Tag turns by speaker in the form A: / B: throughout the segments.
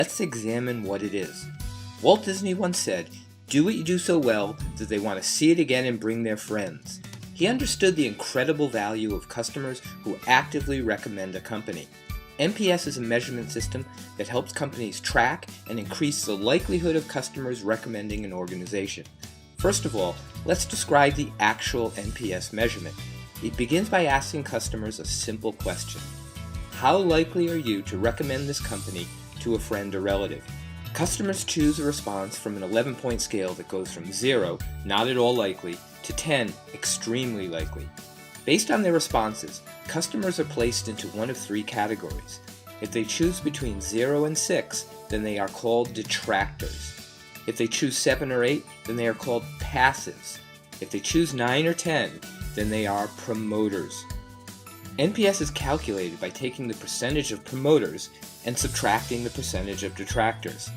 A: Let's examine what it is. Walt Disney once said, "Do what you do so well that they want to see it again and bring their friends." He understood the incredible value of customers who actively recommend a company. NPS is a measurement system that helps companies track and increase the likelihood of customers recommending an organization. First of all, let's describe the actual NPS measurement. It begins by asking customers a simple question. How likely are you to recommend this company to a friend or relative? Customers choose a response from an 11-point scale that goes from 0, not at all likely, to 10, extremely likely. Based on their responses, customers are placed into one of three categories. If they choose between 0 and 6, then they are called detractors. If they choose 7 or 8, then they are called passives. If they choose 9 or 10, then they are promoters. NPS is calculated by taking the percentage of promoters and subtracting the percentage of detractors.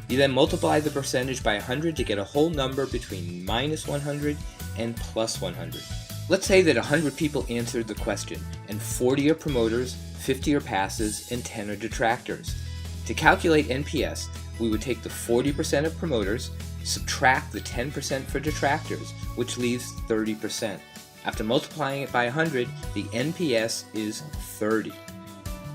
A: You then multiply the percentage by 100 to get a whole number between minus 100 and plus 100. Let's say that 100 people answered the question, and 40 are promoters, 50 are passives, and 10 are detractors. To calculate NPS, we would take the 40% of promoters, subtract the 10% for detractors, which leaves 30%. After multiplying it by 100, the NPS is 30.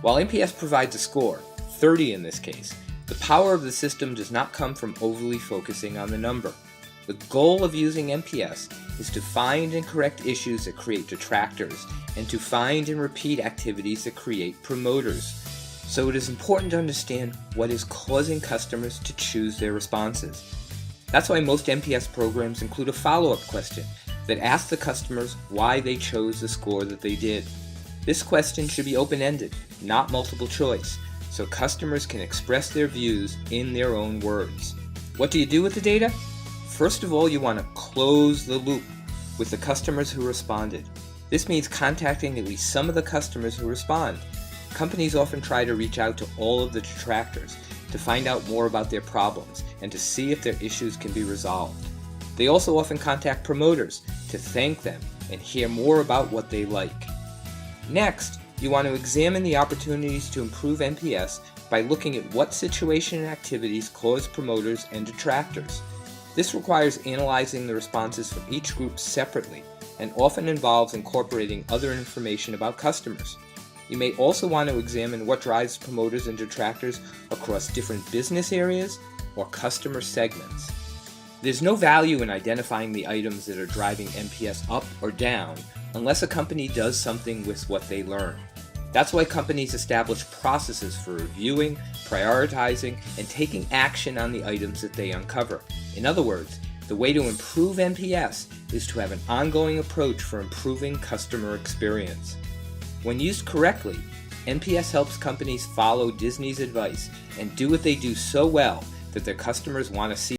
A: While NPS provides a score, 30 in this case, the power of the system does not come from overly focusing on the number. The goal of using NPS is to find and correct issues that create detractors and to find and repeat activities that create promoters. So it is important to understand what is causing customers to choose their responses. That's why most NPS programs include a follow-up question that asks the customers why they chose the score that they did. This question should be open-ended, not multiple choice, so customers can express their views in their own words. What do you do with the data? First of all, you want to close the loop with the customers who responded. This means contacting at least some of the customers who respond. Companies often try to reach out to all of the detractors to find out more about their problems and to see if their issues can be resolved. They also often contact promoters to thank them and hear more about what they like. Next, you want to examine the opportunities to improve NPS by looking at what situation and activities cause promoters and detractors. This requires analyzing the responses from each group separately and often involves incorporating other information about customers. You may also want to examine what drives promoters and detractors across different business areas or customer segments. There's no value in identifying the items that are driving NPS up or down unless a company does something with what they learn. That's why companies establish processes for reviewing, prioritizing, and taking action on the items that they uncover. In other words, the way to improve NPS is to have an ongoing approach for improving customer experience. When used correctly, NPS helps companies follow Disney's advice and do what they do so well that their customers want to see